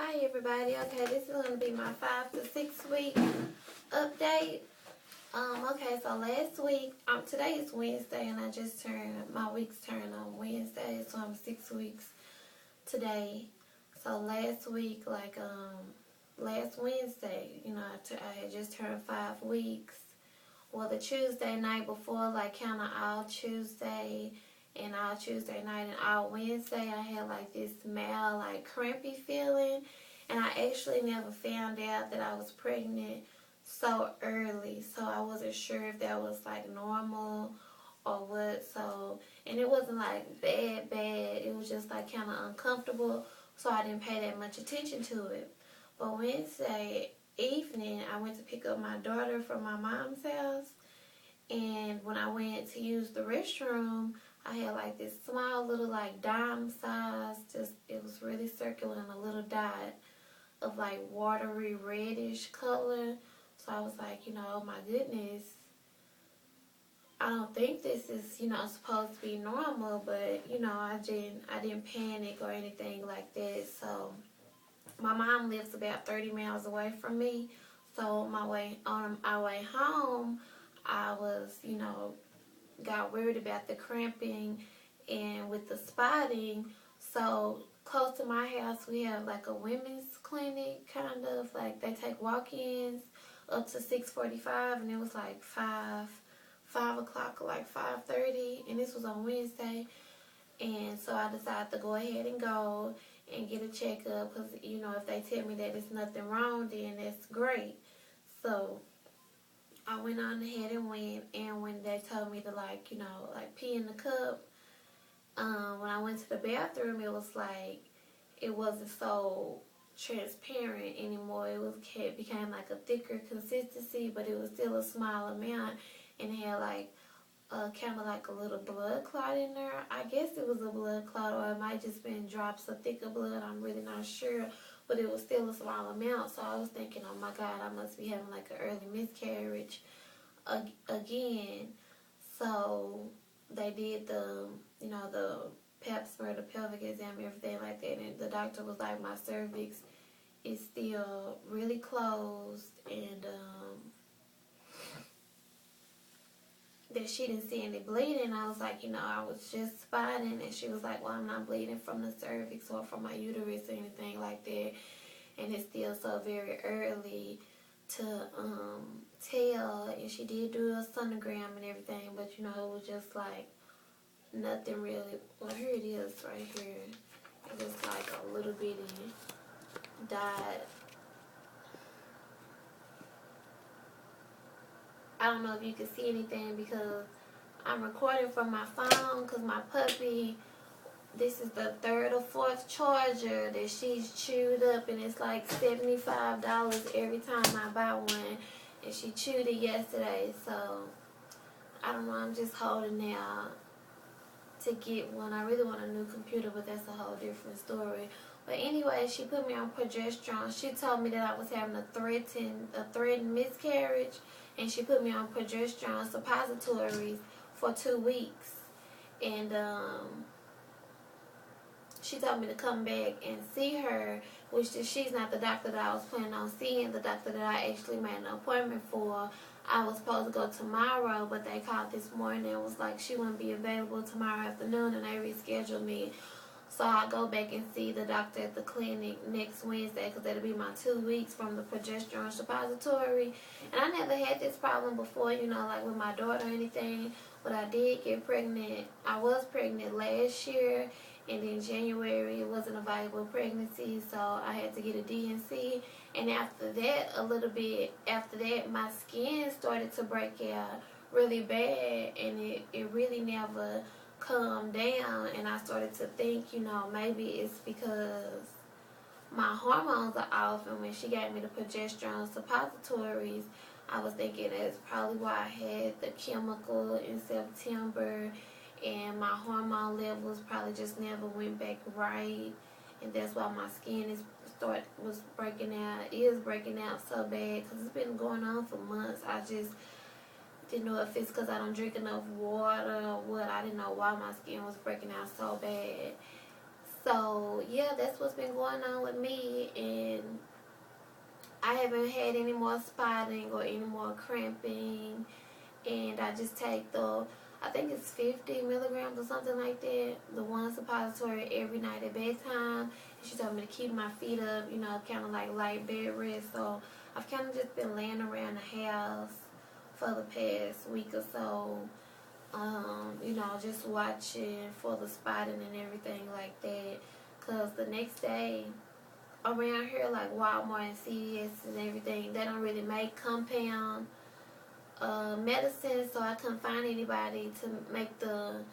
Hi everybody. Okay, this is going to be my 5 to 6 week update. Okay, so last week, today is Wednesday, and I just my week's turn on Wednesday, so I'm 6 weeks today. So last week, last Wednesday, I had just turned 5 weeks. Well, the Tuesday night before, kind of all Tuesday and all Tuesday night and all Wednesday, I had this mild, crampy feeling. And I actually never found out that I was pregnant so early. So I wasn't sure if that was normal or what. So, and it wasn't bad. It was just kind of uncomfortable. So I didn't pay that much attention to it. But Wednesday evening, I went to pick up my daughter from my mom's house. And when I went to use the restroom, I had this small little dime size, it was really circular and a little dot of watery reddish color. So I was oh my goodness, I don't think this is, supposed to be normal, but I didn't panic or anything like that. So my mom lives about 30 miles away from me. So on our way home, I was, got worried about the cramping and with the spotting. So close to my house, we have a women's clinic, kind of they take walk-ins up to 6:45, and it was 5 o'clock or 5:30, and this was on Wednesday. And so I decided to go ahead and go and get a checkup, because if they tell me that there's nothing wrong, then that's great. So I went on ahead and went, and when they told me to pee in the cup, when I went to the bathroom, it wasn't so transparent anymore. It became a thicker consistency, but it was still a small amount, and it had kind of a little blood clot in there. I guess it was a blood clot, or it might just been drops of thicker blood. I'm really not sure, but it was still a small amount. So I was thinking, oh my God, I must be having an early miscarriage again. So they did the pap smear, the pelvic exam, everything like that, and the doctor was like, my cervix is still really closed, and that she didn't see any bleeding. I was like, I was just spotting, and she was like, well, I'm not bleeding from the cervix or from my uterus or anything like that, and it's still so very early to tell. And she did do a sonogram and everything, but it was just nothing really. Well, here it is right here. It was a little bitty dot. I don't know if you can see anything because I'm recording from my phone, because my puppy, this is the 3rd or 4th charger that she's chewed up, and it's $75 every time I buy one, and she chewed it yesterday. So I don't know, I'm just holding out to get one. I really want a new computer, but that's a whole different story. But anyway, she put me on progesterone. She told me that I was having a threatened miscarriage, and she put me on progesterone suppositories for 2 weeks. And she told me to come back and see her, which she's not the doctor that I was planning on seeing. The doctor that I actually made an appointment for, I was supposed to go tomorrow, but they called this morning and was like she wouldn't be available tomorrow afternoon, and they rescheduled me. So I'll go back and see the doctor at the clinic next Wednesday, because that'll be my 2 weeks from the progesterone suppository. And I never had this problem before, with my daughter or anything. But I did get pregnant. I was pregnant last year, and in January it wasn't a viable pregnancy, so I had to get a D&C. And after that, a little bit after that, my skin started to break out really bad, and it really never calmed down. And I started to think, maybe it's because my hormones are off. And when she gave me the progesterone suppositories, I was thinking that's probably why I had the chemical in September, and my hormone levels probably just never went back right, and that's why my skin is breaking out so bad, because it's been going on for months. I just didn't know if it's because I don't drink enough water or what. I didn't know why my skin was breaking out so bad. So yeah, that's what's been going on with me, and I haven't had any more spotting or any more cramping, and I just take I think it's 50 milligrams or something like that, the one suppository every night at bedtime. And she told me to keep my feet up, you know, kind of like light bed rest. So I've kind of just been laying around the house for the past week or so, you know, just watching for the spotting and everything like that. Because the next day, around here, like Walmart and CVS and everything, they don't really make compound medicine, so I couldn't find anybody to make the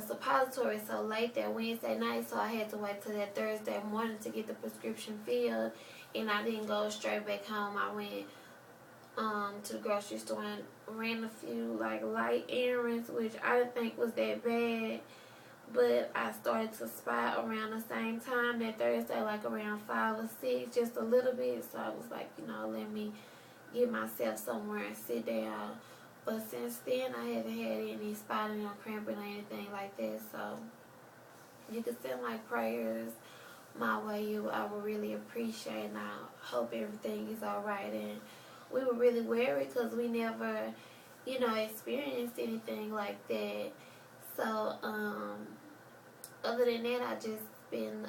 suppository so late that Wednesday night, so I had to wait till that Thursday morning to get the prescription filled, and I didn't go straight back home. I went to the grocery store and ran a few like light errands, which I didn't think was that bad, but I started to spot around the same time that Thursday, like around 5 or 6, just a little bit, so I was like, you know, let me get myself somewhere and sit down. But since then, I haven't had any spotting or cramping or anything like that. So you can send like prayers my way. I would really appreciate, and I hope everything is all right. And we were really worried because we never, you know, experienced anything like that. So other than that, I just been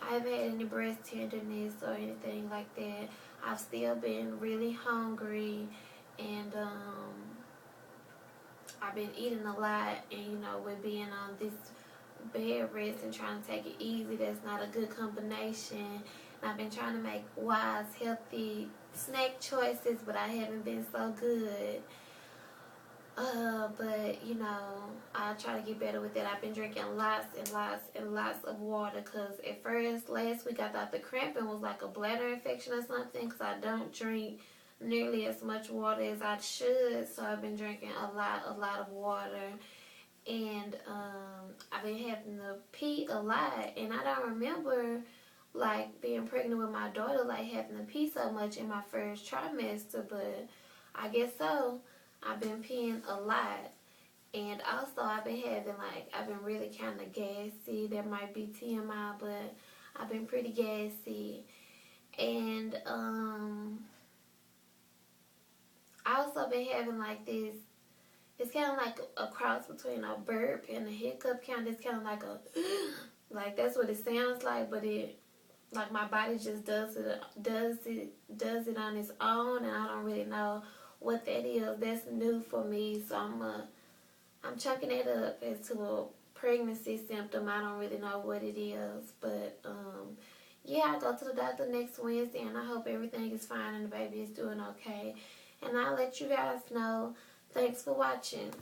I haven't had any breast tenderness or anything like that. I've still been really hungry, and I've been eating a lot, and you know, with being on this bed rest and trying to take it easy, that's not a good combination. And I've been trying to make wise, healthy snack choices, but I haven't been so good. But you know, I try to get better with it. I've been drinking lots and lots and lots of water, because at first, last week, I thought the cramping was like a bladder infection or something, because I don't drink nearly as much water as I should. So I've been drinking a lot of water, and I've been having to pee a lot, and I don't remember like being pregnant with my daughter, like having to pee so much in my first trimester, but I guess so. I've been peeing a lot, and also I've been really kind of gassy. That might be TMI, but I've been pretty gassy, and I also been having like this. It's kind of like a cross between a burp and a hiccup. It's kind of like a like that's what it sounds like, but it like my body just does it on its own, and I don't really know what that is. That's new for me, so I'm chucking it up as to a pregnancy symptom. I don't really know what it is, but yeah, I go to the doctor next Wednesday, and I hope everything is fine and the baby is doing okay, and I'll let you guys know. Thanks for watching.